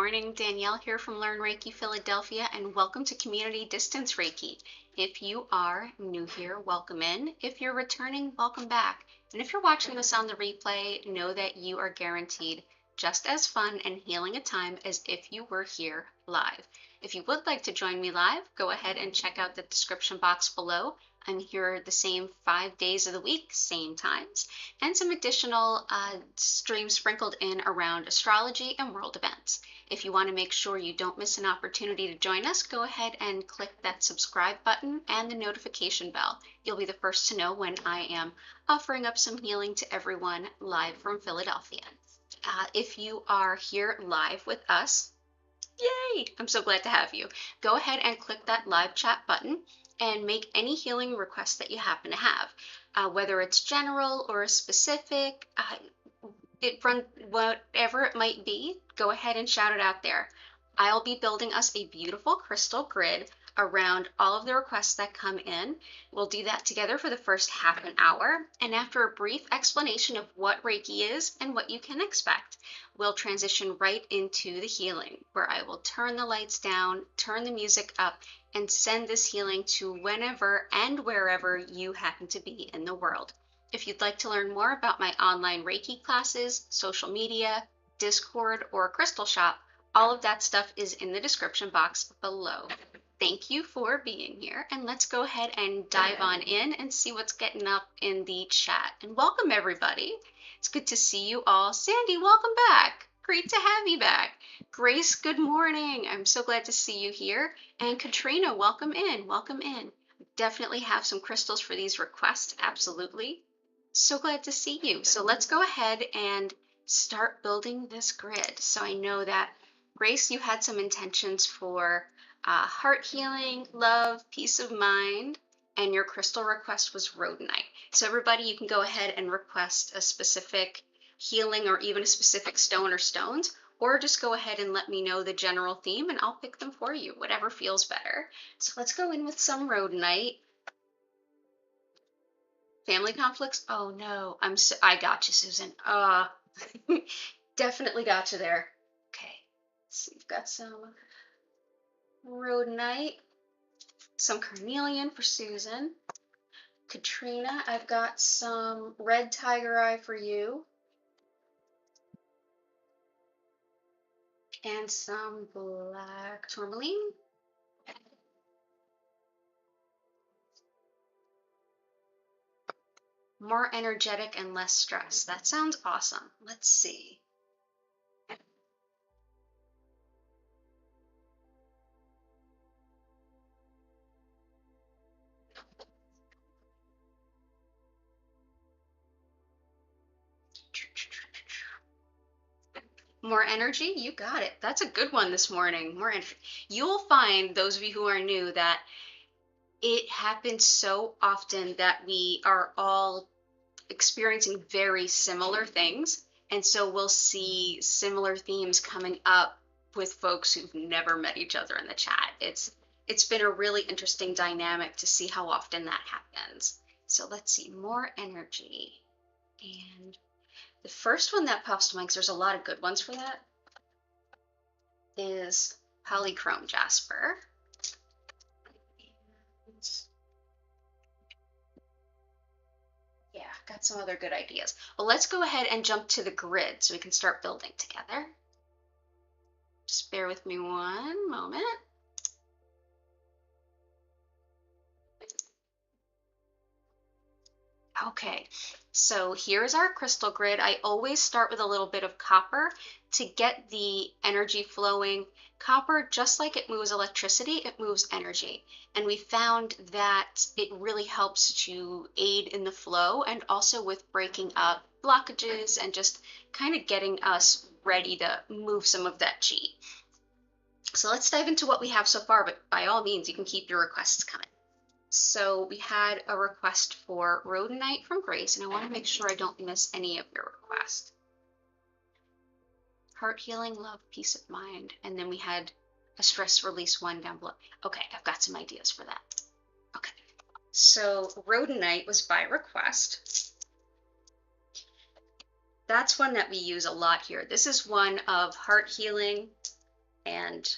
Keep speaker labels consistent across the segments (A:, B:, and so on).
A: morning. Danielle here from Learn Reiki Philadelphia, and welcome to Community Distance Reiki. If you are new here, welcome in. If you're returning, welcome back. And if you're watching this on the replay, know that you are guaranteed just as fun and healing a time as if you were here live. If you would like to join me live, go ahead and check out the description box below. I'm here the same 5 days of the week, same times, and some additional streams sprinkled in around astrology and world events. If you want to make sure you don't miss an opportunity to join us, go ahead and click that subscribe button and the notification bell. You'll be the first to know when I am offering up some healing to everyone live from Philadelphia. If you are here live with us, yay! I'm so glad to have you. Go ahead and click that live chat button and make any healing requests that you happen to have, whether it's general or specific, whatever it might be, go ahead and shout it out there. I'll be building us a beautiful crystal grid around all of the requests that come in. We'll do that together for the first half an hour, and after a brief explanation of what Reiki is and what you can expect, we'll transition right into the healing, where I will turn the lights down, turn the music up, and send this healing to whenever and wherever you happen to be in the world. If you'd like to learn more about my online Reiki classes, social media, Discord, or crystal shop, all of that stuff is in the description box below. Thank you for being here, and let's go ahead and dive on in and see what's getting up in the chat. And welcome everybody. It's good to see you all. Sandy, welcome back. Great to have you back. Grace, good morning. I'm so glad to see you here. And Katrina, welcome in. Welcome in. Definitely have some crystals for these requests. Absolutely. So glad to see you. So let's go ahead and start building this grid. So I know that, Grace, you had some intentions for heart healing, love, peace of mind, and your crystal request was rhodonite. So everybody, you can go ahead and request a specific healing or even a specific stone or stones, or just go ahead and let me know the general theme and I'll pick them for you, whatever feels better. So let's go in with some rhodonite. Family conflicts? Oh no, I got you, Susan. Definitely got you there. Okay, so we've got some rhodonite, some carnelian for Susan. Katrina, I've got some red tiger eye for you. And some black tourmaline. More energetic and less stress. That sounds awesome. Let's see. More energy? You got it. That's a good one this morning. More energy. You'll find, those of you who are new, that it happens so often that we are all experiencing very similar things. And so we'll see similar themes coming up with folks who've never met each other in the chat. It's been a really interesting dynamic to see how often that happens. So let's see, more energy. And the first one that pops to mind, because there's a lot of good ones for that, is Polychrome Jasper. Yeah, got some other good ideas. Well, let's go ahead and jump to the grid so we can start building together. Just bear with me one moment. Okay, so here's our crystal grid. I always start with a little bit of copper to get the energy flowing. Copper, just like it moves electricity, it moves energy. And we found that it really helps to aid in the flow and also with breaking up blockages and just kind of getting us ready to move some of that chi. So let's dive into what we have so far, but by all means, you can keep your requests coming. So we had a request for rhodonite from Grace, and I want to make sure I don't miss any of your requests. Heart healing, love, peace of mind, and then we had a stress release one down below. Okay, I've got some ideas for that. Okay, so rhodonite was by request. That's one that we use a lot here. This is one of heart healing, and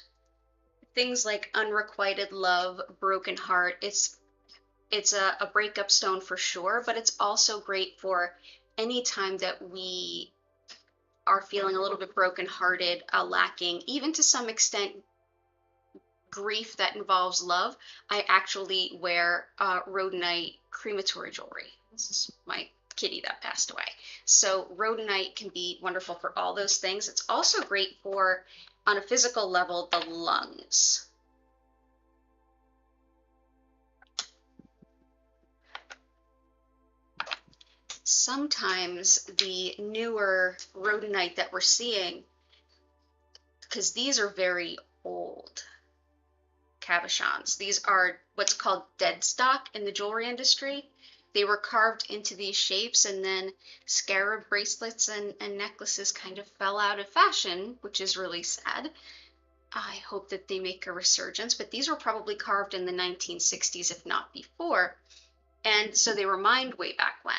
A: things like unrequited love, broken heart. It's a breakup stone for sure, but it's also great for any time that we are feeling a little bit brokenhearted, lacking, even to some extent, grief that involves love. I actually wear rhodonite crematory jewelry. This is my kitty that passed away. So rhodonite can be wonderful for all those things. It's also great for, on a physical level, the lungs. Sometimes the newer rhodonite that we're seeing, because these are very old cabochons. These are what's called dead stock in the jewelry industry. They were carved into these shapes, and then scarab bracelets and necklaces kind of fell out of fashion, which is really sad. I hope that they make a resurgence, but these were probably carved in the 1960s, if not before. And so they were mined way back when.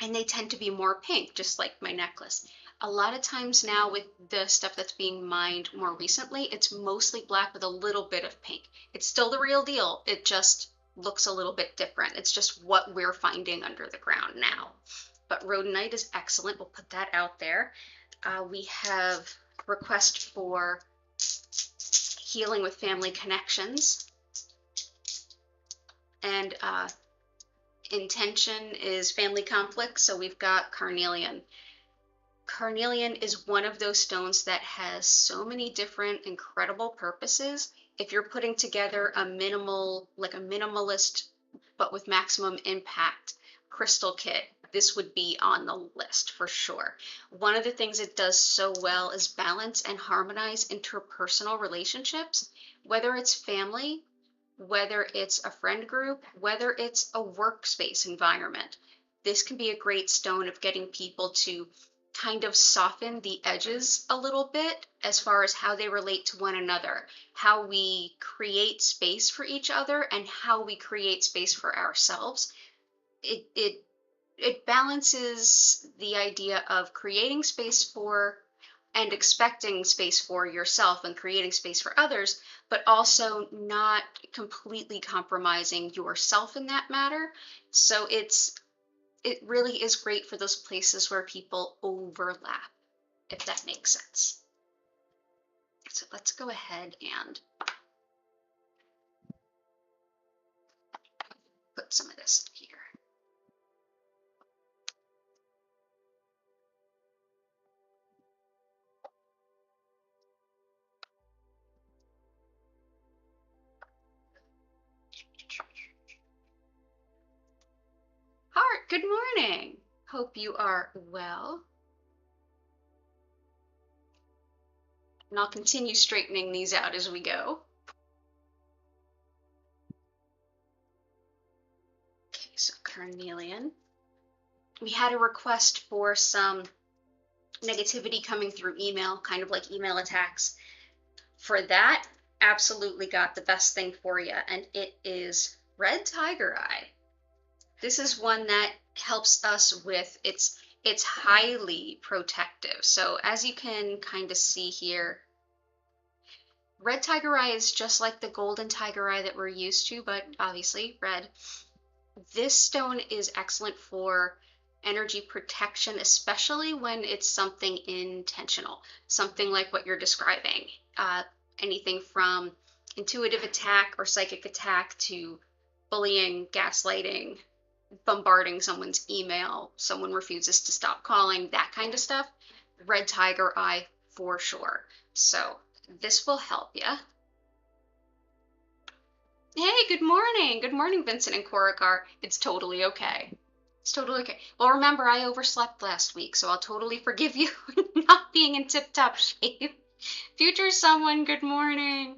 A: And they tend to be more pink, just like my necklace. A lot of times now with the stuff that's being mined more recently, it's mostly black with a little bit of pink. It's still the real deal. It just looks a little bit different. It's just what we're finding under the ground now. But rhodonite is excellent. We'll put that out there. We have request for healing with family connections. And intention is family conflict, so we've got carnelian. Carnelian is one of those stones that has so many different incredible purposes. If you're putting together a minimalist but with maximum impact crystal kit, this would be on the list for sure. One of the things it does so well is balance and harmonize interpersonal relationships, whether it's family, whether it's a friend group, whether it's a workspace environment. This can be a great stone of getting people to kind of soften the edges a little bit as far as how they relate to one another, how we create space for each other, and how we create space for ourselves. It balances the idea of creating space for and expecting space for yourself and creating space for others, but also not completely compromising yourself in that matter. So it really is great for those places where people overlap, if that makes sense. So let's go ahead and put some of this in here. Heart, good morning. Hope you are well. And I'll continue straightening these out as we go. Okay, so carnelian. We had a request for some negativity coming through email, kind of like email attacks. For that, absolutely got the best thing for you, and it is red tiger eye. This is one that helps us with, it's highly protective. So as you can kind of see here, red tiger eye is just like the golden tiger eye that we're used to, but obviously red. This stone is excellent for energy protection, especially when it's something intentional, something like what you're describing. Anything from intuitive attack or psychic attack to bullying, gaslighting, bombarding someone's email, someone refuses to stop calling, that kind of stuff. Red tiger eye for sure. So this will help you. Hey, good morning. Good morning, Vincent and Korakar. It's totally okay. It's totally okay. Well, remember, I overslept last week, so I'll totally forgive you for not being in tip-top shape. Future someone, good morning.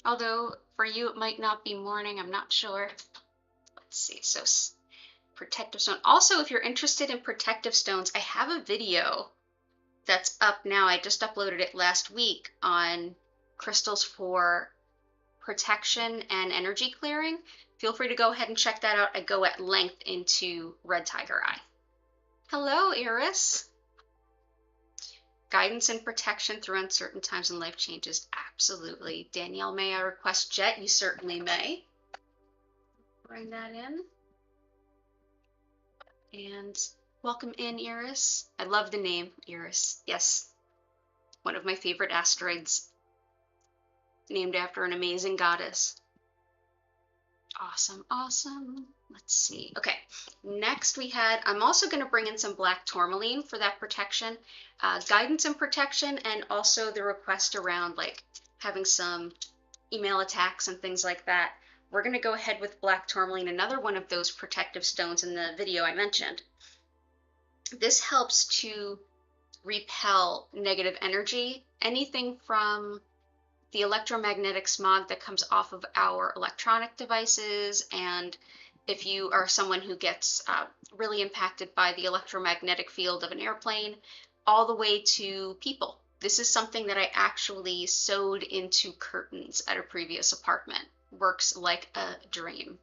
A: Although, for you, it might not be morning. I'm not sure. Let's see. So, protective stone. Also, if you're interested in protective stones, I have a video that's up now. I just uploaded it last week on crystals for protection and energy clearing. Feel free to go ahead and check that out. I go at length into red tiger eye. Hello, Iris. Guidance and protection through uncertain times and life changes. Absolutely. Danielle, may I request Jet? You certainly may. Bring that in. And welcome in, Iris. I love the name, Iris. Yes, one of my favorite asteroids, named after an amazing goddess. Awesome, awesome. Let's see. Okay, next we had, I'm also going to bring in some black tourmaline for that protection, guidance and protection, and also the request around like having some email attacks and things like that. We're going to go ahead with black tourmaline, another one of those protective stones in the video I mentioned. This helps to repel negative energy, anything from the electromagnetic smog that comes off of our electronic devices, and if you are someone who gets really impacted by the electromagnetic field of an airplane, all the way to people. This is something that I actually sewed into curtains at a previous apartment. Works like a dream.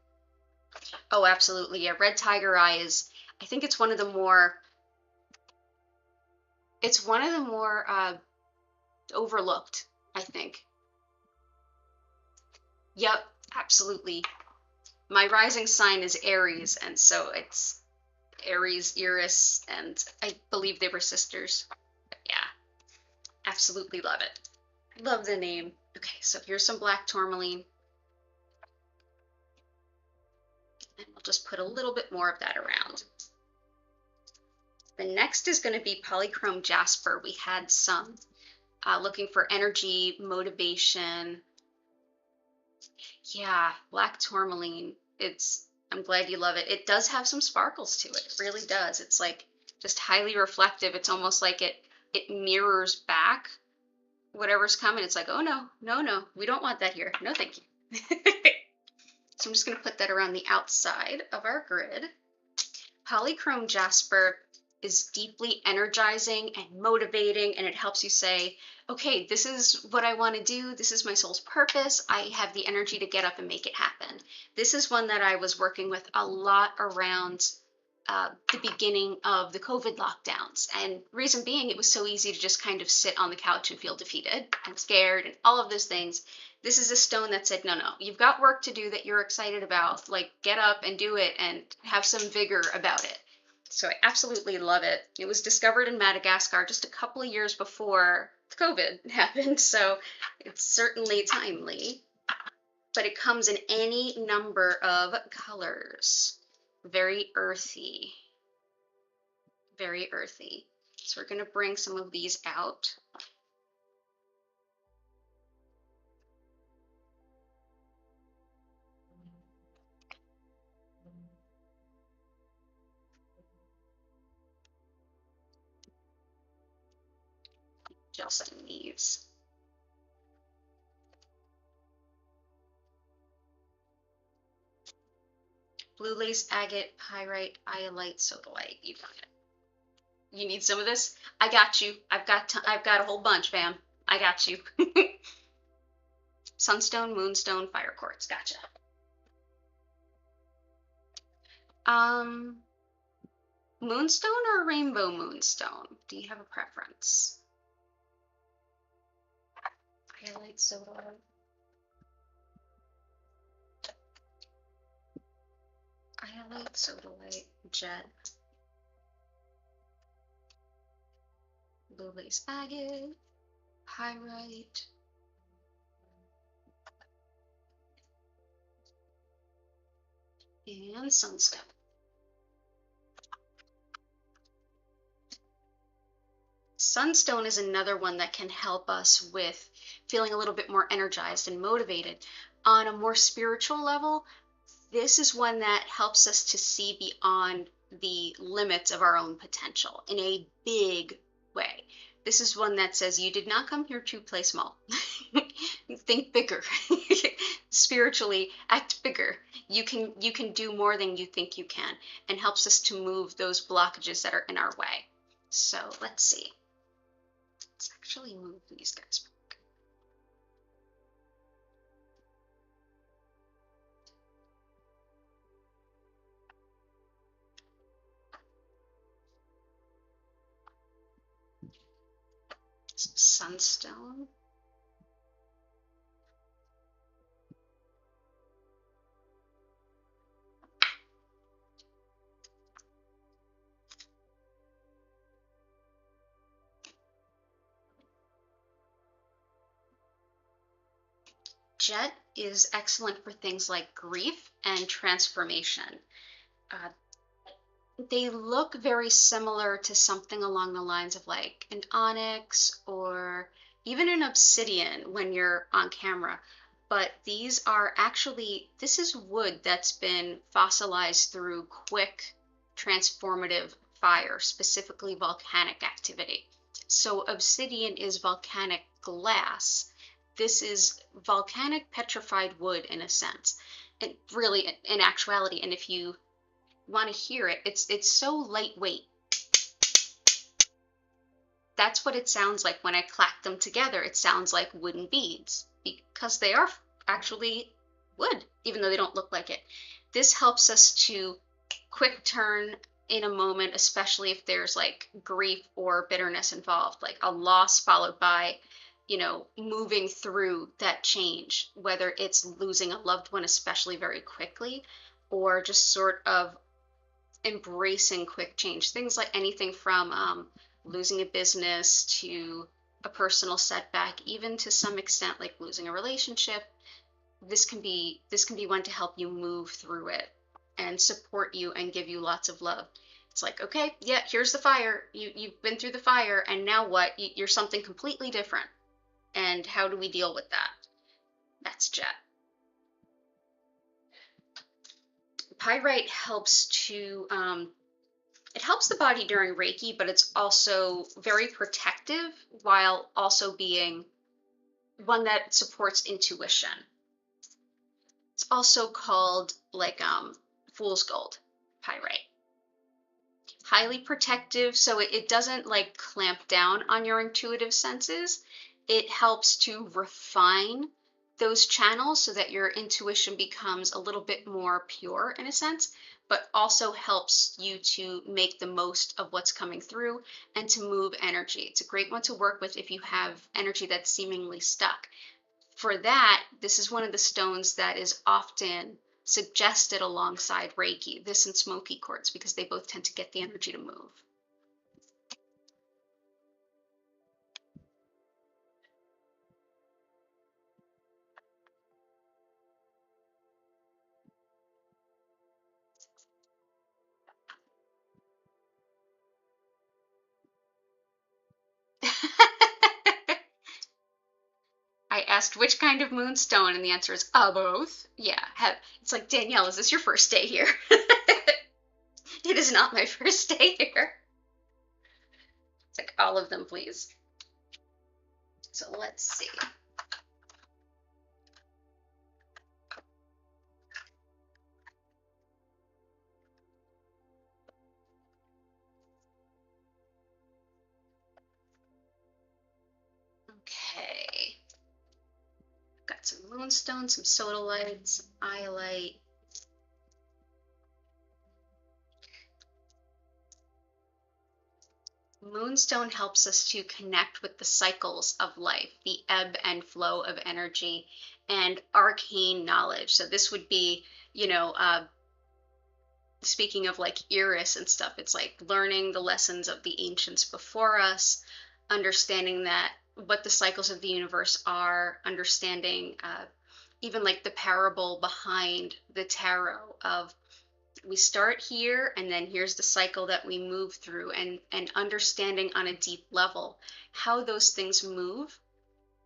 A: Oh, absolutely. Yeah, red tiger eye is, I think it's one of the more overlooked, I think. Yep, absolutely. My rising sign is Aries, and so it's Aries, Iris, and I believe they were sisters. But yeah, absolutely love it. Love the name. Okay, so here's some black tourmaline. And we'll just put a little bit more of that around. The next is going to be Polychrome Jasper. We had some looking for energy, motivation. Yeah, black tourmaline. I'm glad you love it. It does have some sparkles to it. It really does. It's like just highly reflective. It's almost like it mirrors back whatever's coming. It's like, oh no, no, no, we don't want that here. No, thank you. So I'm just going to put that around the outside of our grid. Polychrome Jasper is deeply energizing and motivating, and it helps you say, okay, this is what I want to do. This is my soul's purpose. I have the energy to get up and make it happen. This is one that I was working with a lot around the beginning of the COVID lockdowns. And reason being, it was so easy to just kind of sit on the couch and feel defeated and scared and all of those things. This is a stone that said, no, no, you've got work to do that you're excited about. Like, get up and do it and have some vigor about it. So I absolutely love it. It was discovered in Madagascar just a couple of years before COVID happened, so it's certainly timely. But it comes in any number of colors. Very earthy. Very earthy. So we're going to bring some of these out. Just in these. Blue lace, agate, pyrite, iolite, sodalite. You got it. You need some of this? I got you. I've got a whole bunch, fam. I got you. Sunstone, moonstone, fire quartz. Gotcha. Moonstone or rainbow moonstone? Do you have a preference? Highlight sodalite. Highlight sodalite, jet. Blue lace agate, pyrite. And sunstone. Sunstone is another one that can help us with feeling a little bit more energized and motivated. On a more spiritual level, this is one that helps us to see beyond the limits of our own potential in a big way. This is one that says you did not come here to play small. Think bigger. Spiritually, act bigger. You can do more than you think you can, and helps us to move those blockages that are in our way. So let's see. Let's actually move these guys back. Sunstone. Jet is excellent for things like grief and transformation. Uh, they look very similar to something along the lines of like an onyx or even an obsidian when you're on camera. But these are actually, this is wood that's been fossilized through quick transformative fire, specifically volcanic activity. So obsidian is volcanic glass. This is volcanic petrified wood in a sense. And really, in actuality, and if you want to hear it, it's so lightweight. That's what it sounds like when I clack them together. It sounds like wooden beads because they are actually wood, even though they don't look like it. This helps us to quick turn in a moment, especially if there's like grief or bitterness involved, like a loss followed by, moving through that change, whether it's losing a loved one, especially very quickly, or just sort of embracing quick change. Things like anything from losing a business to a personal setback, even to some extent like losing a relationship. This can be one to help you move through it and support you and give you lots of love. It's like, okay, yeah, here's the fire. You've been through the fire, and now what? You're something completely different. And how do we deal with that? That's Jet. Pyrite helps to it helps the body during Reiki, but it's also very protective while also being one that supports intuition. It's also called like fool's gold, pyrite. Highly protective, so it doesn't like clamp down on your intuitive senses. It helps to refine those channels so that your intuition becomes a little bit more pure in a sense, but also helps you to make the most of what's coming through and to move energy. It's a great one to work with if you have energy that's seemingly stuck. For that, this is one of the stones that is often suggested alongside Reiki, this and smoky quartz, because they both tend to get the energy to move. I asked which kind of moonstone, and the answer is both. Yeah, it's like, Danielle, is this your first day here? It is not my first day here. It's like, all of them, please. So let's see. Okay. Got some moonstone, some sodalite, some iolite. Moonstone helps us to connect with the cycles of life, the ebb and flow of energy, and arcane knowledge. So this would be, speaking of like Iris and stuff, it's like learning the lessons of the ancients before us, understanding that what the cycles of the universe are, understanding even like the parable behind the tarot of we start here and then here's the cycle that we move through, and understanding on a deep level how those things move.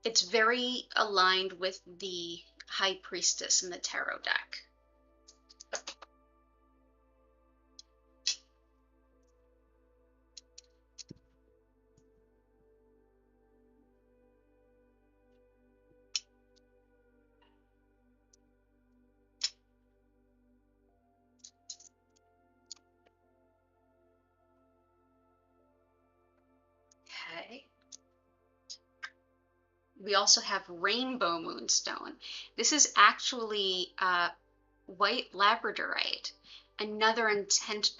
A: It's very aligned with the High Priestess in the tarot deck. Okay. We also have rainbow moonstone. This is actually white labradorite, another intense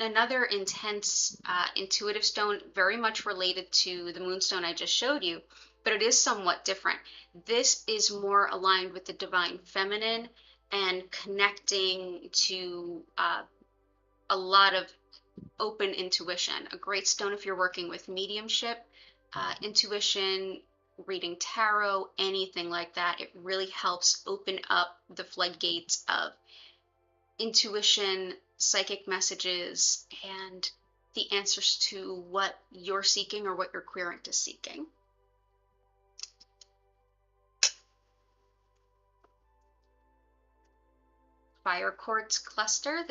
A: intuitive stone, very much related to the moonstone I just showed you. but it is somewhat different. This is more aligned with the divine feminine and connecting to a lot of open intuition. A great stone if you're working with mediumship, intuition, reading tarot, anything like that. It really helps open up the floodgates of intuition, psychic messages, and the answers to what you're seeking or what your querent is seeking. Fire quartz cluster.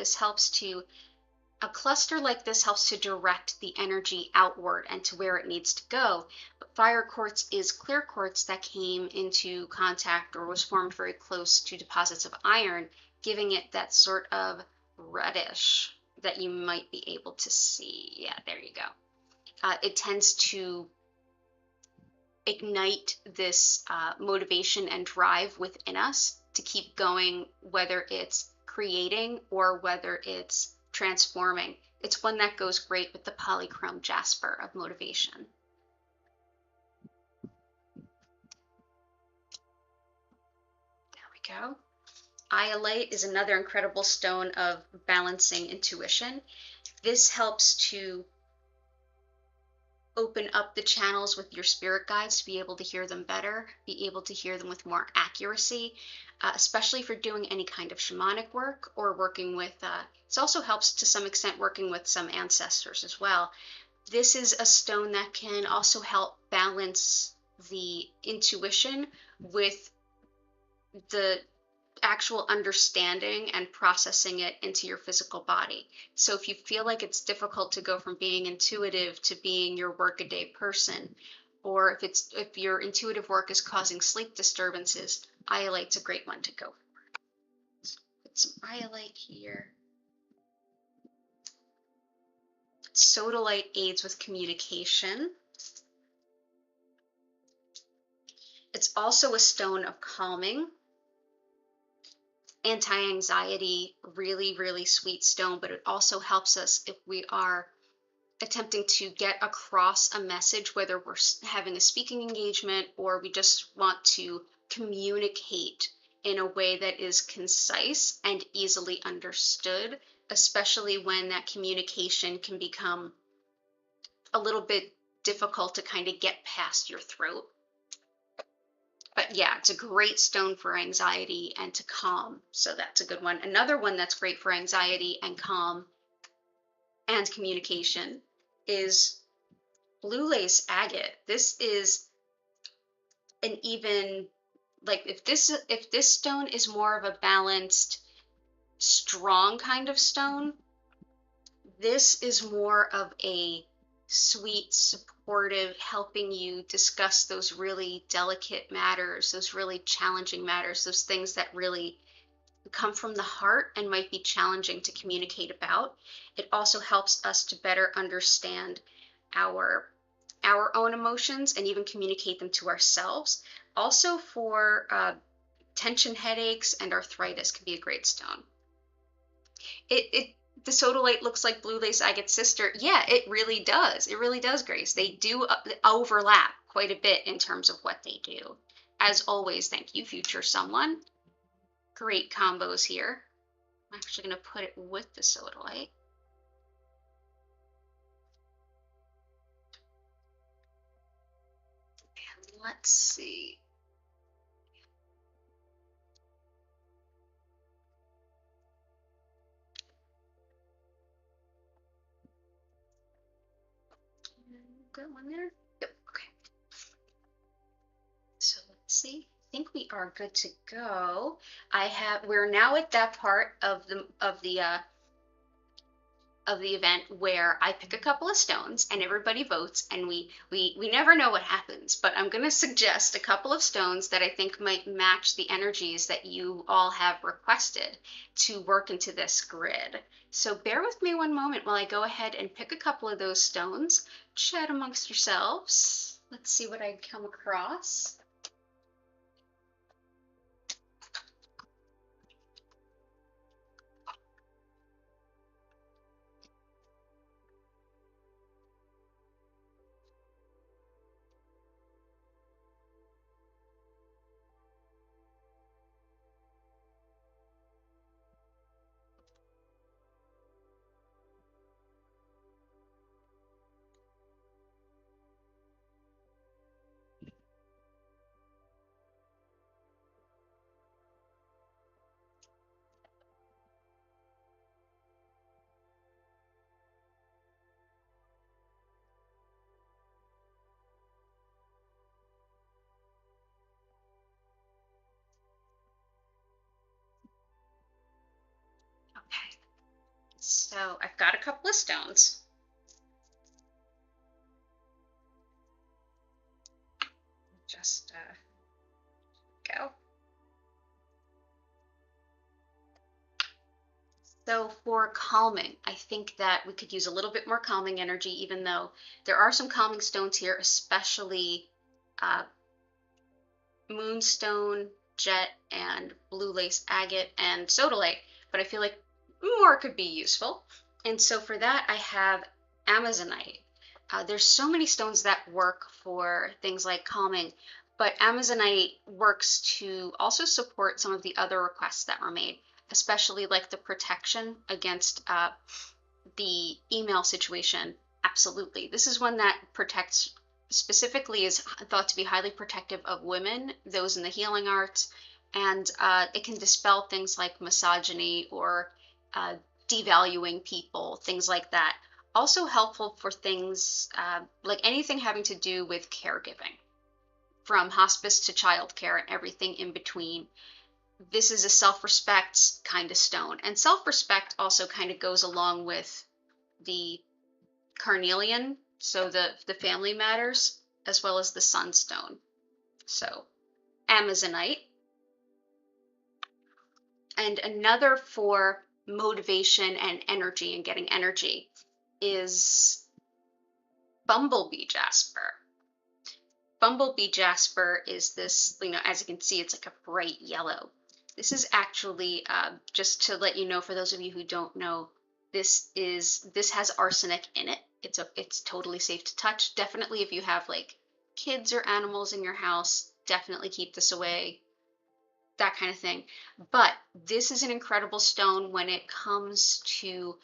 A: A cluster like this helps to direct the energy outward and to where it needs to go. But fire quartz is clear quartz that came into contact or was formed very close to deposits of iron, giving it that sort of reddish that you might be able to see. Yeah, there you go. It tends to ignite this motivation and drive within us to keep going, whether it's creating or whether it's transforming. It's one that goes great with the Polychrome Jasper of motivation. There we go. Iolite is another incredible stone of balancing intuition. This helps to open up the channels with your spirit guides to be able to hear them better, be able to hear them with more accuracy, especially if you're doing any kind of shamanic work or working with, it also helps to some extent working with some ancestors as well. This is a stone that can also help balance the intuition with the actual understanding and processing it into your physical body. So if you feel like it's difficult to go from being intuitive to being your workaday person, or if your intuitive work is causing sleep disturbances, iolite's a great one to go for. Let's put some iolite here. Sodalite aids with communication. It's also a stone of calming, anti-anxiety, really, really sweet stone, but it also helps us if we are attempting to get across a message, whether we're having a speaking engagement or we just want to communicate in a way that is concise and easily understood, especially when that communication can become a little bit difficult to kind of get past your throat. But yeah, it's a great stone for anxiety and to calm. So that's a good one. Another one that's great for anxiety and calm and communication is blue lace agate. This is an even, like, if this stone is more of a balanced, strong kind of stone, this is more of a sweet, supportive, helping you discuss those really delicate matters, those really challenging matters, those things that really come from the heart and might be challenging to communicate about. It also helps us to better understand our own emotions and even communicate them to ourselves. Also for tension headaches and arthritis can be a great stone. The Sodalite looks like blue lace agate's sister. Yeah, it really does. It really does, Grace. They do overlap quite a bit in terms of what they do. As always, thank you, future someone. Great combos here. I'm actually going to put it with the Sodalite. And let's see. Got one there? Yep, okay. So let's see. I think we are good to go. We're now at that part of the event where I pick a couple of stones and everybody votes, and we never know what happens, but I'm going to suggest a couple of stones that I think might match the energies that you all have requested to work into this grid. So bear with me one moment while I go ahead and pick a couple of those stones, chat amongst yourselves. Let's see what I come across. I've got a couple of stones. Just go. So for calming, I think that we could use a little bit more calming energy, even though there are some calming stones here, especially moonstone, jet, and blue lace agate, and sodalite, but I feel like more could be useful. And so for that, I have amazonite. There's so many stones that work for things like calming, but amazonite works to also support some of the other requests that were made, especially like the protection against the email situation. Absolutely. This is one that protects, specifically is thought to be highly protective of women, those in the healing arts, and it can dispel things like misogyny or devaluing people, things like that. Also helpful for things like anything having to do with caregiving, from hospice to childcare and everything in between. This is a self-respect kind of stone, and self-respect also kind of goes along with the carnelian, so the family matters, as well as the sunstone. So amazonite. And another for motivation and energy and getting energy is Bumblebee Jasper. Bumblebee Jasper is this, as you can see, it's like a bright yellow. This is actually, just to let you know, for those of you who don't know, this has arsenic in it. It's totally safe to touch. Definitely if you have like kids or animals in your house, definitely keep this away, that kind of thing. But this is an incredible stone when it comes to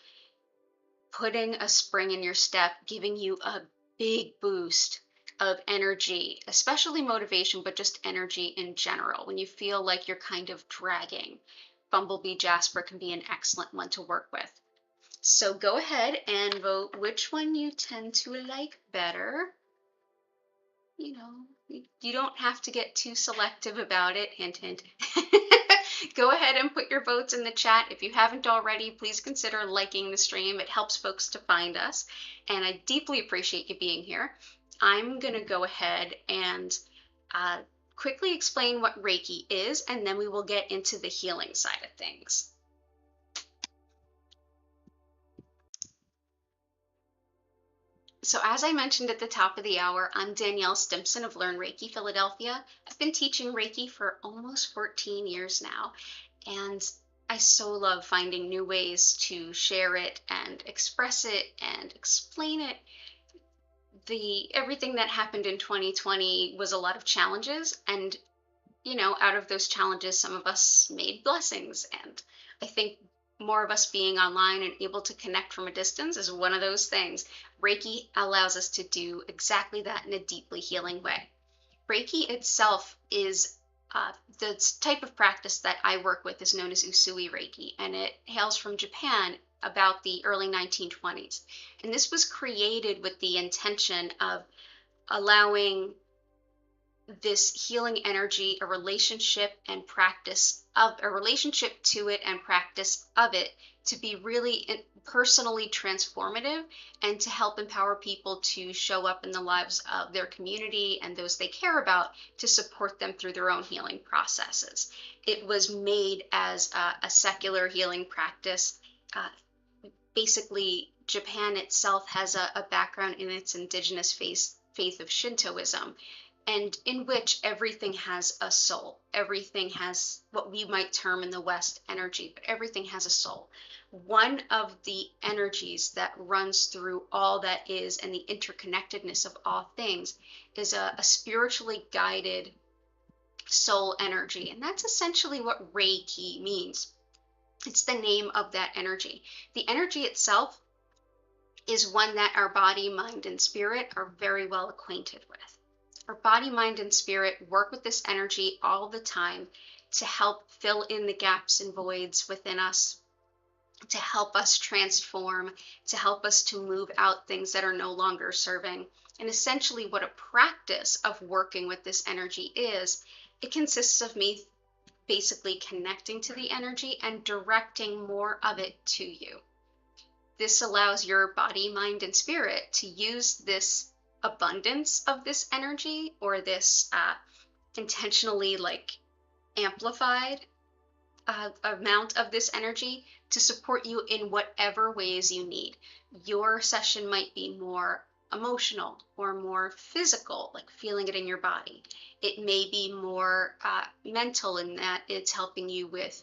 A: putting a spring in your step, giving you a big boost of energy, especially motivation, but just energy in general. When you feel like you're kind of dragging, Bumblebee Jasper can be an excellent one to work with. So go ahead and vote which one you tend to like better. You don't have to get too selective about it, hint, hint. Go ahead and put your votes in the chat. If you haven't already, please consider liking the stream. It helps folks to find us, and I deeply appreciate you being here. I'm going to go ahead and quickly explain what Reiki is, and then we will get into the healing side of things. So as I mentioned at the top of the hour, I'm Danielle Stimpson of Learn Reiki Philadelphia. I've been teaching Reiki for almost 14 years now, and I so love finding new ways to share it and express it and explain it. Everything that happened in 2020 was a lot of challenges, and out of those challenges, some of us made blessings, and I think more of us being online and able to connect from a distance is one of those things. Reiki allows us to do exactly that in a deeply healing way. Reiki itself is the type of practice that I work with is known as Usui Reiki, and it hails from Japan about the early 1920s. And this was created with the intention of allowing this healing energy, a relationship to it and practice of it, to be really personally transformative and to help empower people to show up in the lives of their community and those they care about, to support them through their own healing processes. It was made as a secular healing practice. Basically, Japan itself has a background in its indigenous faith of Shintoism, and in which everything has a soul. Everything has what we might term in the West energy, but everything has a soul. One of the energies that runs through all that is, and the interconnectedness of all things, is a spiritually guided soul energy. And that's essentially what Reiki means. It's the name of that energy. The energy itself is one that our body, mind, and spirit are very well acquainted with. Our body, mind, and spirit work with this energy all the time to help fill in the gaps and voids within us, to help us transform, to help us to move out things that are no longer serving. And essentially what a practice of working with this energy is, it consists of me basically connecting to the energy and directing more of it to you. This allows your body, mind, and spirit to use this abundance of this energy, or this intentionally like amplified amount of this energy, to support you in whatever ways you need. Your session might be more emotional or more physical, like feeling it in your body. It may be more mental, in that it's helping you with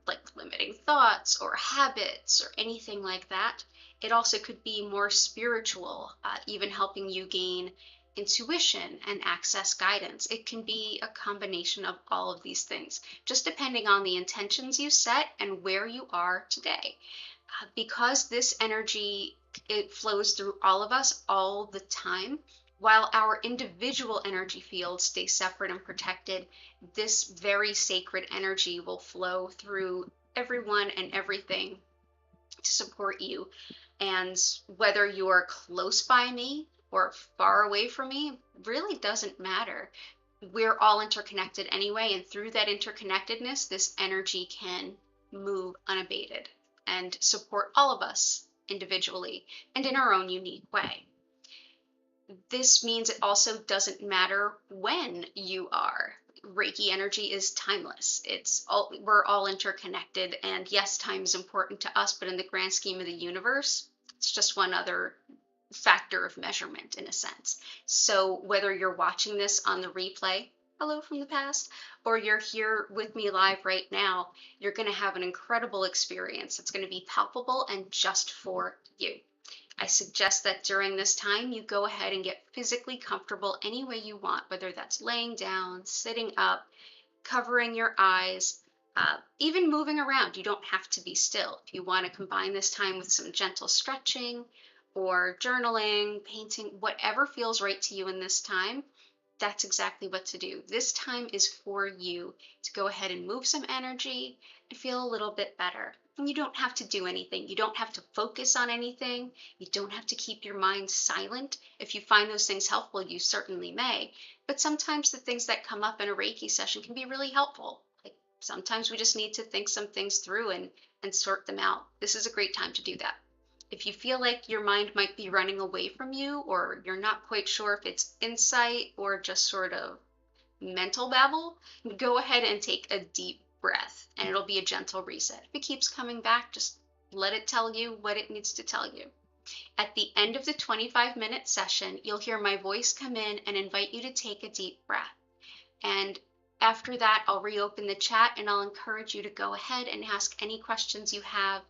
A: like limiting thoughts or habits or anything like that. It also could be more spiritual, even helping you gain intuition and access guidance. It can be a combination of all of these things, just depending on the intentions you set and where you are today. Because this energy, it flows through all of us all the time, while our individual energy fields stay separate and protected, this very sacred energy will flow through everyone and everything to support you. And whether you're close by me or far away from me really doesn't matter. We're all interconnected anyway, and through that interconnectedness, this energy can move unabated and support all of us individually and in our own unique way. This means it also doesn't matter when you are. Reiki energy is timeless. We're all interconnected, and yes, time is important to us, but in the grand scheme of the universe, it's just one other factor of measurement in a sense. So whether you're watching this on the replay, hello from the past, or you're here with me live right now, you're going to have an incredible experience. It's going to be palpable and just for you. I suggest that during this time, you go ahead and get physically comfortable any way you want, whether that's laying down, sitting up, covering your eyes, even moving around. You don't have to be still. If you want to combine this time with some gentle stretching or journaling, painting, whatever feels right to you in this time, that's exactly what to do. This time is for you to go ahead and move some energy and feel a little bit better. And you don't have to do anything. You don't have to focus on anything. You don't have to keep your mind silent. If you find those things helpful, you certainly may. But sometimes the things that come up in a Reiki session can be really helpful. Like sometimes we just need to think some things through and sort them out. This is a great time to do that. If you feel like your mind might be running away from you, or you're not quite sure if it's insight or just sort of mental babble, go ahead and take a deep breath, and it'll be a gentle reset. If it keeps coming back, just let it tell you what it needs to tell you. At the end of the 25-minute session, you'll hear my voice come in and invite you to take a deep breath. And after that, I'll reopen the chat, and I'll encourage you to go ahead and ask any questions you have,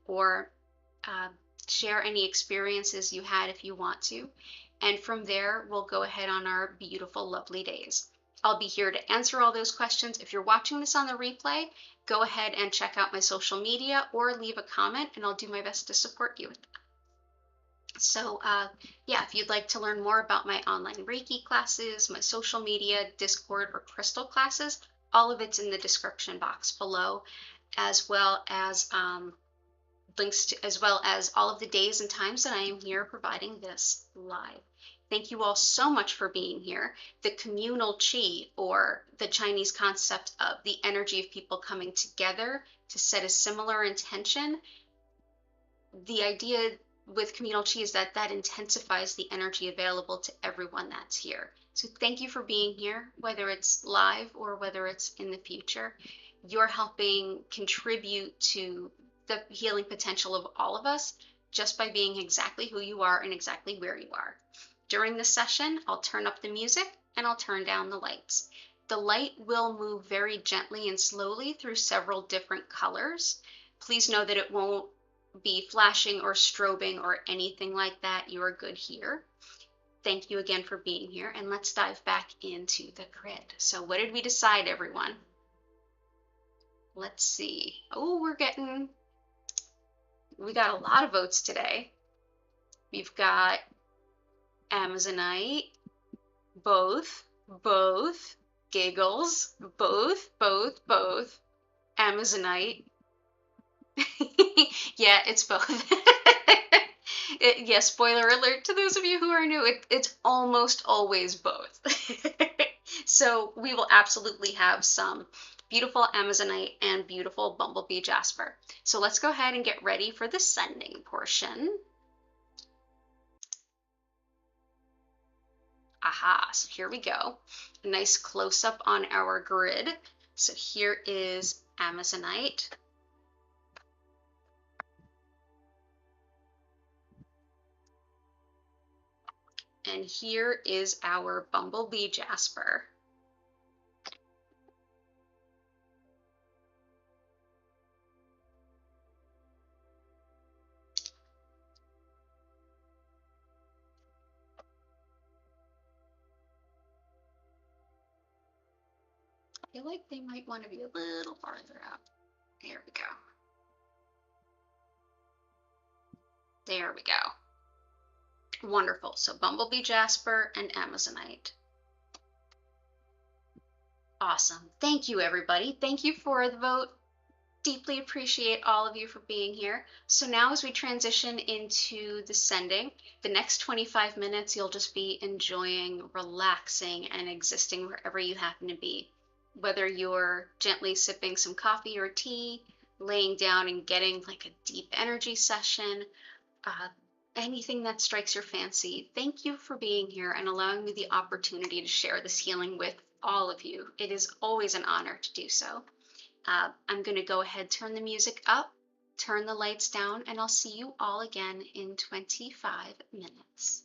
A: or share any experiences you had if you want to. And from there, we'll go ahead on our beautiful, lovely days. I'll be here to answer all those questions. If you're watching this on the replay, go ahead and check out my social media or leave a comment, and I'll do my best to support you with that. So yeah, if you'd like to learn more about my online Reiki classes, my social media, Discord, or crystal classes, all of it's in the description box below, as well as links to, as well as all of the days and times that I am here providing this live. Thank you all so much for being here. The communal chi, or the Chinese concept of the energy of people coming together to set a similar intention. The idea with communal chi is that that intensifies the energy available to everyone that's here. So thank you for being here, whether it's live or whether it's in the future. You're helping contribute to the healing potential of all of us just by being exactly who you are and exactly where you are. During the session, I'll turn up the music and I'll turn down the lights. The light will move very gently and slowly through several different colors. Please know that it won't be flashing or strobing or anything like that. You are good here. Thank you again for being here, and let's dive back into the grid. So what did we decide, everyone? Let's see. Oh, we got a lot of votes today. We've got Amazonite, both, giggles, both, Amazonite. Yeah, it's both. Yeah, spoiler alert to those of you who are new, it's almost always both. So we will absolutely have some beautiful Amazonite, and beautiful Bumblebee Jasper. So let's go ahead and get ready for the sending portion. Aha, so here we go. A nice close-up on our grid. So here is Amazonite. And here is our Bumblebee Jasper. I feel like they might want to be a little farther out. There we go. There we go. Wonderful. So Bumblebee Jasper and Amazonite. Awesome. Thank you, everybody. Thank you for the vote. Deeply appreciate all of you for being here. So now as we transition into the sending, the next 25 minutes, you'll just be enjoying, relaxing, and existing wherever you happen to be. Whether you're gently sipping some coffee or tea, laying down and getting like a deep energy session, anything that strikes your fancy. Thank you for being here and allowing me the opportunity to share this healing with all of you. It is always an honor to do so. I'm going to go ahead, turn the music up, turn the lights down, and I'll see you all again in 25 minutes.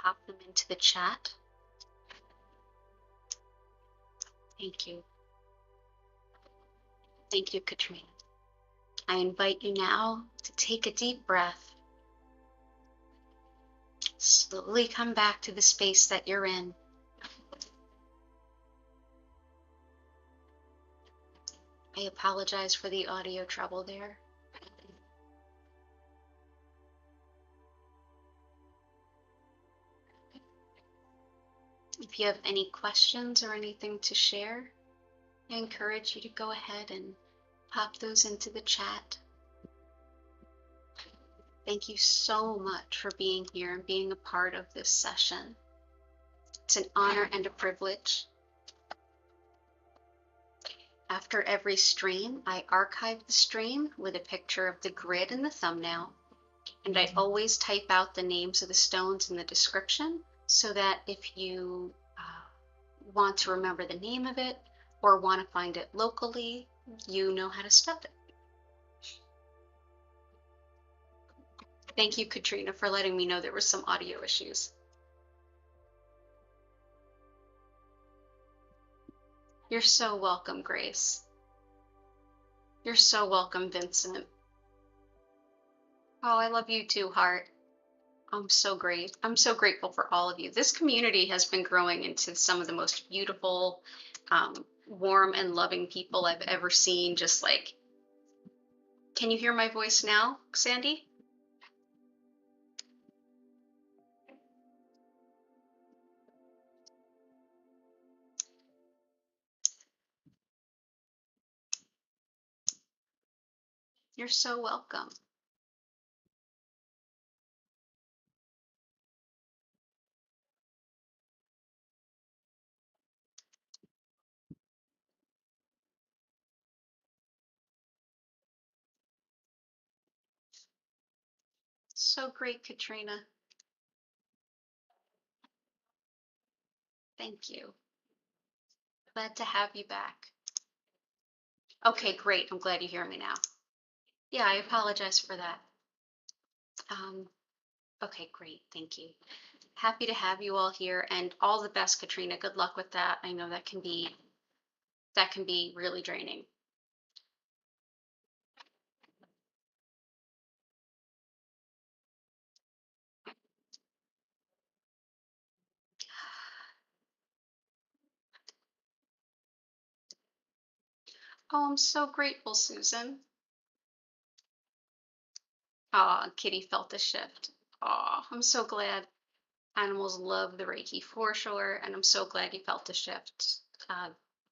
A: pop them into the chat. Thank you. Thank you, Katrina. I invite you now to take a deep breath. Slowly come back to the space that you're in. I apologize for the audio trouble there. If you have any questions or anything to share, I encourage you to go ahead and pop those into the chat. Thank you so much for being here and being a part of this session. It's an honor and a privilege. After every stream, I archive the stream with a picture of the grid in the thumbnail, and I always type out the names of the stones in the description so that if you want to remember the name of it or want to find it locally, you know how to spell it. Thank you, Katrina, for letting me know there were some audio issues. You're so welcome, Grace. You're so welcome, Vincent. Oh, I love you too, Heart. I'm so great. I'm so grateful for all of you. This community has been growing into some of the most beautiful, warm and loving people I've ever seen. Just like, can you hear my voice now, Sandy? You're so welcome. So great, Katrina. Thank you. Glad to have you back. Okay, great. I'm glad you hear me now. Yeah, I apologize for that. Okay, great. Thank you. Happy to have you all here, and all the best, Katrina. Good luck with that. I know that can be really draining. Oh, I'm so grateful, Susan. Oh, Kitty felt the shift. Oh, I'm so glad. Animals love the Reiki for sure, and I'm so glad you felt the shift.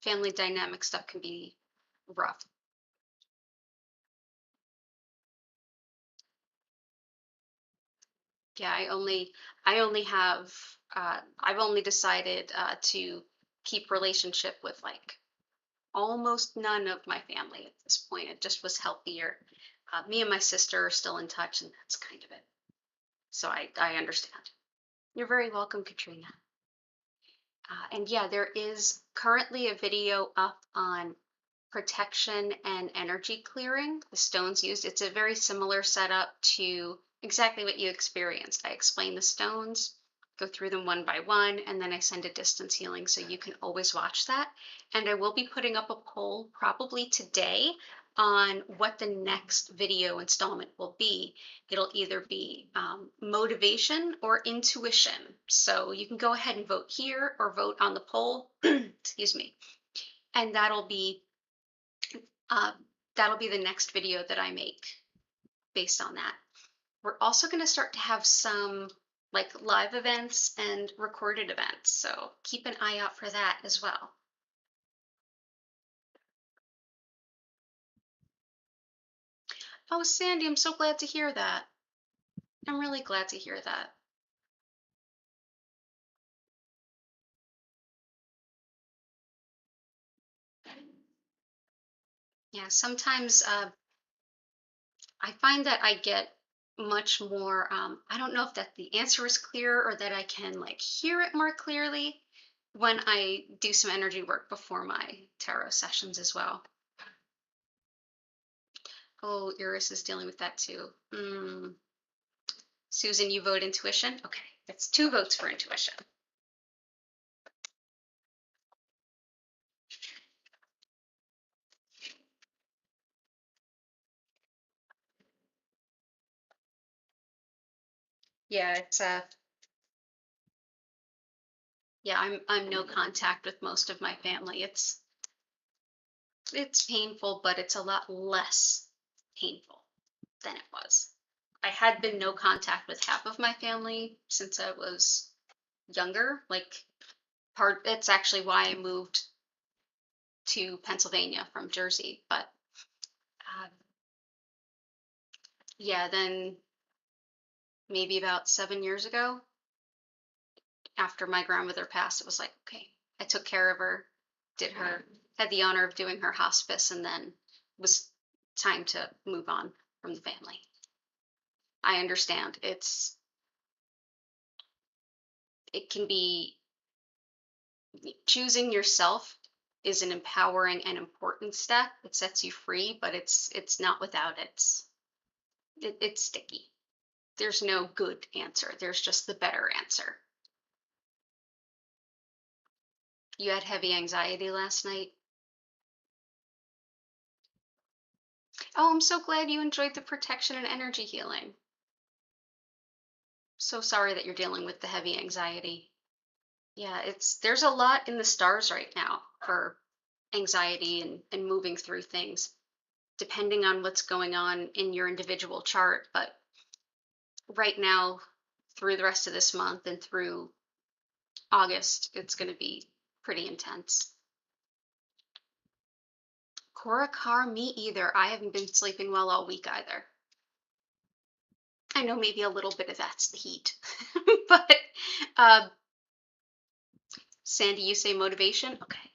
A: Family dynamic stuff can be rough. Yeah, I've only decided to keep relationship with like almost none of my family at this point. It just was healthier. Me and my sister are still in touch, and that's kind of it. So I understand. You're very welcome, Katrina. And yeah, there is currently a video up on protection and energy clearing, the stones used. It's a very similar setup to exactly what you experienced. I explain the stones, go through them one by one, and then I send a distance healing, so you can always watch that. And I will be putting up a poll probably today on what the next video installment will be. It'll either be motivation or intuition. So you can go ahead and vote here or vote on the poll, excuse me. And that'll be the next video that I make based on that. We're also going to start to have some like live events and recorded events, so keep an eye out for that as well. Oh, Sandy, I'm so glad to hear that. I'm really glad to hear that. Yeah, sometimes I find that I get much more, I don't know if that the answer is clear or that I can like hear it more clearly when I do some energy work before my tarot sessions as well. Oh, Iris is dealing with that too. Susan, you vote intuition? Okay, that's 2 votes for intuition. Yeah, it's yeah, I'm no contact with most of my family. It's painful, but it's a lot less painful than it was. I had been no contact with half of my family since I was younger. Like it's actually why I moved to Pennsylvania from Jersey. But uh, yeah, then maybe about 7 years ago, after my grandmother passed, it was like, okay, I took care of her, had the honor of doing her hospice, and then was time to move on from the family. I understand it can be choosing yourself is an empowering and important step. It sets you free, but it's not without it's sticky. There's no good answer. There's just the better answer. You had heavy anxiety last night. Oh, I'm so glad you enjoyed the protection and energy healing. So sorry that you're dealing with the heavy anxiety. Yeah, there's a lot in the stars right now for anxiety and moving through things, depending on what's going on in your individual chart. But right now, through the rest of this month and through August, it's going to be pretty intense. Cora Carr, me either. I haven't been sleeping well all week either. I know maybe a little bit of that's the heat. But Sandy, you say motivation? Okay.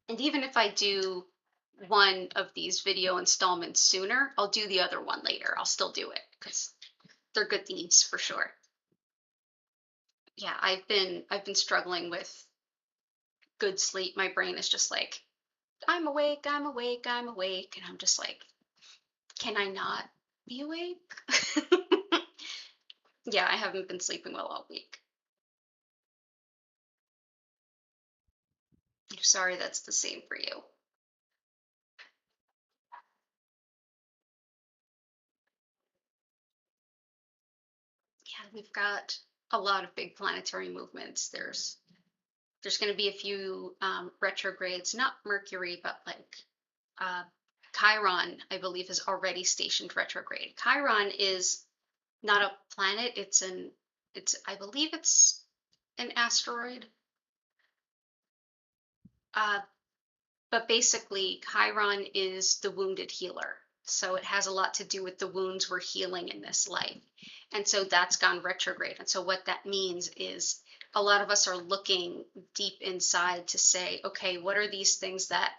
A: And even if I do one of these video installments sooner, I'll do the other one later. I'll still do it because they're good themes for sure. Yeah, I've been struggling with good sleep. My brain is just like, I'm awake, I'm awake, I'm awake. And I'm just like, can I not be awake? Yeah, I haven't been sleeping well all week. I'm sorry that's the same for you. Yeah, we've got a lot of big planetary movements. There's going to be a few retrogrades, not Mercury, but like uh, Chiron, I believe, is already stationed retrograde. Chiron is not a planet; I believe it's an asteroid. Uh, but basically, Chiron is the wounded healer. So it has a lot to do with the wounds we're healing in this life. And so that's gone retrograde. And so what that means is a lot of us are looking deep inside to say, okay, what are these things that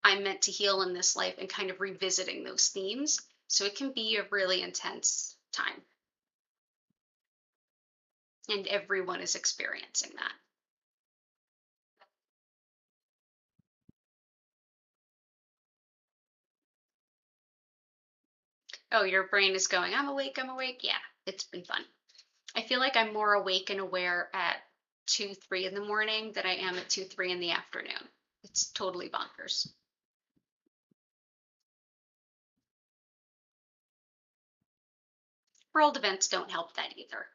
A: I'm meant to heal in this life, and kind of revisiting those themes. So it can be a really intense time. And everyone is experiencing that. Oh, your brain is going, I'm awake, I'm awake. Yeah, it's been fun. I feel like I'm more awake and aware at 2, 3 in the morning than I am at 2, 3 in the afternoon. It's totally bonkers. World events don't help that either.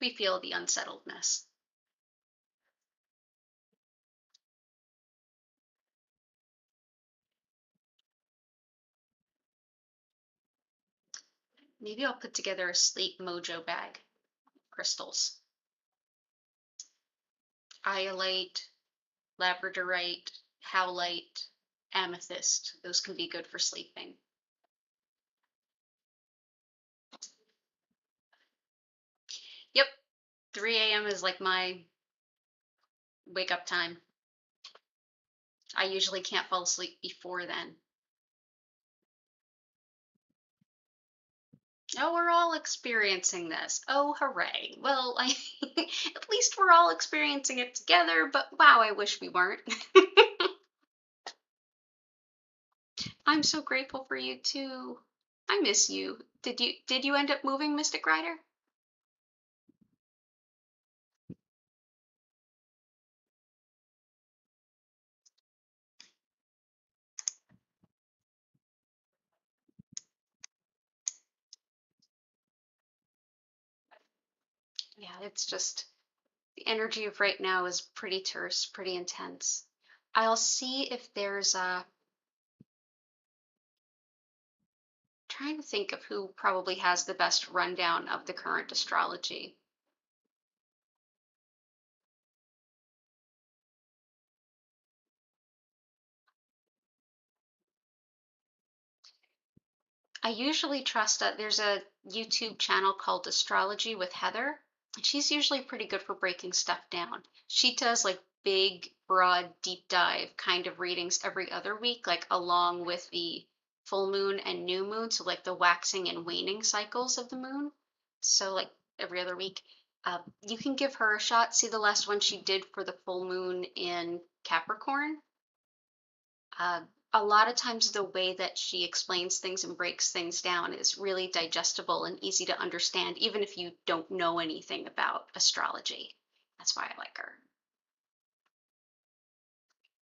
A: We feel the unsettledness. Maybe I'll put together a sleep mojo bag. Crystals. Iolite, labradorite, howlite, amethyst. Those can be good for sleeping. Yep, 3 a.m. is like my wake up time. I usually can't fall asleep before then. Oh, we're all experiencing this. Oh, hooray. Well, at least we're all experiencing it together, but wow, I wish we weren't. I'm so grateful for you too. I miss you. Did you end up moving, Mystic Rider? Yeah, it's just the energy of right now is pretty terse, pretty intense. I'll see if there's a trying to think of who probably has the best rundown of the current astrology. I usually trust that there's a YouTube channel called Astrology with Heather. She's usually pretty good for breaking stuff down. She does like big, broad, deep dive kind of readings every other week, like along with the full moon and new moon, so like the waxing and waning cycles of the moon. So like every other week. You can give her a shot. See the last one she did for the full moon in Capricorn. Uh, a lot of times the way that she explains things and breaks things down is really digestible and easy to understand, even if you don't know anything about astrology. That's why I like her.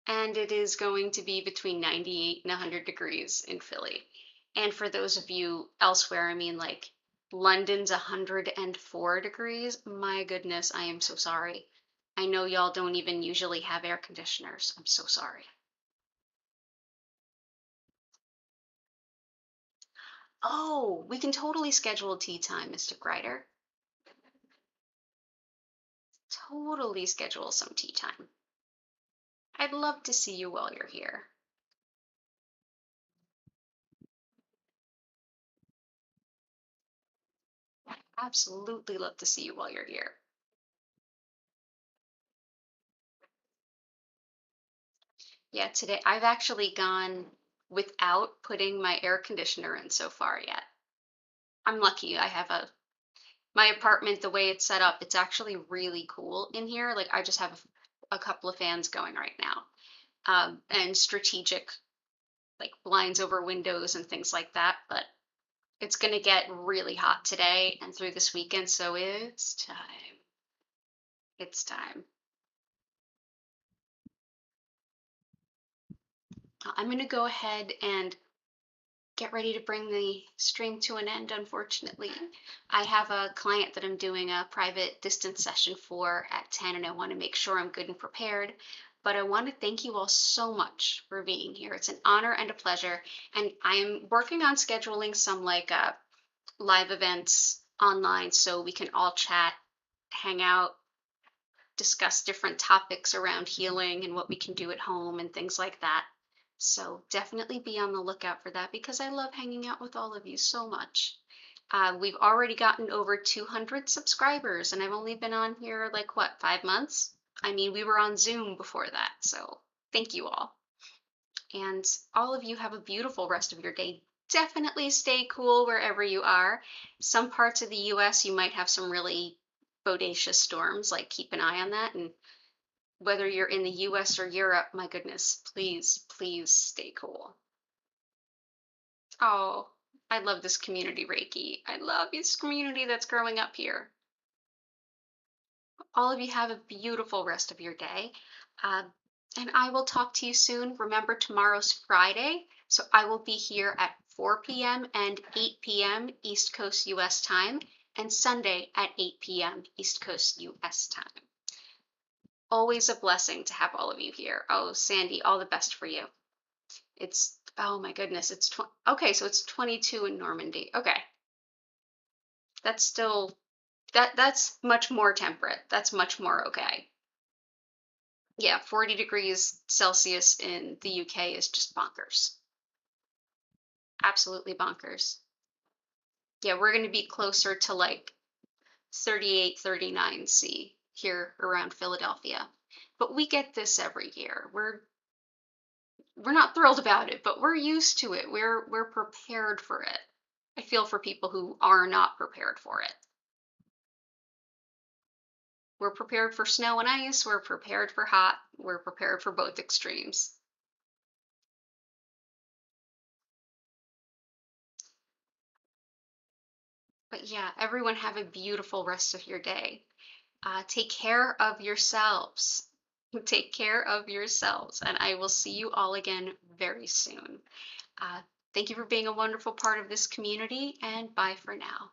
A: And it is going to be between 98 and 100 degrees in Philly. And for those of you elsewhere, I mean, like London's 104 degrees. My goodness, I am so sorry. I know y'all don't even usually have air conditioners. I'm so sorry. Oh, we can totally schedule a tea time, Mr. Grider. Totally schedule some tea time. I'd love to see you while you're here. Absolutely love to see you while you're here. Yeah, today I've actually gone without putting my air conditioner in so far yet. I'm lucky. I have my apartment, the way it's set up, it's actually really cool in here. Like I just have a couple of fans going right now, and strategic like blinds over windows and things like that. But it's going to get really hot today and through this weekend, so it's time. It's time. I'm going to go ahead and get ready to bring the stream to an end, unfortunately. I have a client that I'm doing a private distance session for at 10, and I want to make sure I'm good and prepared. But I want to thank you all so much for being here. It's an honor and a pleasure. And I'm working on scheduling some like live events online so we can all chat, hang out, discuss different topics around healing and what we can do at home and things like that. So definitely be on the lookout for that because I love hanging out with all of you so much. We've already gotten over 200 subscribers, and I've only been on here like what, 5 months? I mean, we were on Zoom before that, so thank you all. And all of you have a beautiful rest of your day. Definitely stay cool wherever you are. Some parts of the US, you might have some really bodacious storms, like keep an eye on that. And whether you're in the US or Europe, my goodness, please, please stay cool. Oh, I love this community, Reiki. I love this community that's growing up here. All of you have a beautiful rest of your day. Uh, and I will talk to you soon. Remember, tomorrow's Friday, so I will be here at 4 p.m. and 8 p.m. East Coast US time, and Sunday at 8 p.m. East Coast US time. Always a blessing to have all of you here. Oh, Sandy, all the best for you. It's, oh my goodness, okay, so it's 22 in Normandy. Okay. That's still, that's much more temperate. That's much more okay. Yeah, 40 degrees Celsius in the UK is just bonkers. Absolutely bonkers. Yeah, we're going to be closer to like 38, 39 C here around Philadelphia. But we get this every year. We're not thrilled about it, but we're used to it. We're prepared for it. I feel for people who are not prepared for it. We're prepared for snow and ice, we're prepared for hot, we're prepared for both extremes. But yeah, everyone have a beautiful rest of your day. Take care of yourselves. Take care of yourselves, and I will see you all again very soon. Uh, Thank you for being a wonderful part of this community, and bye for now.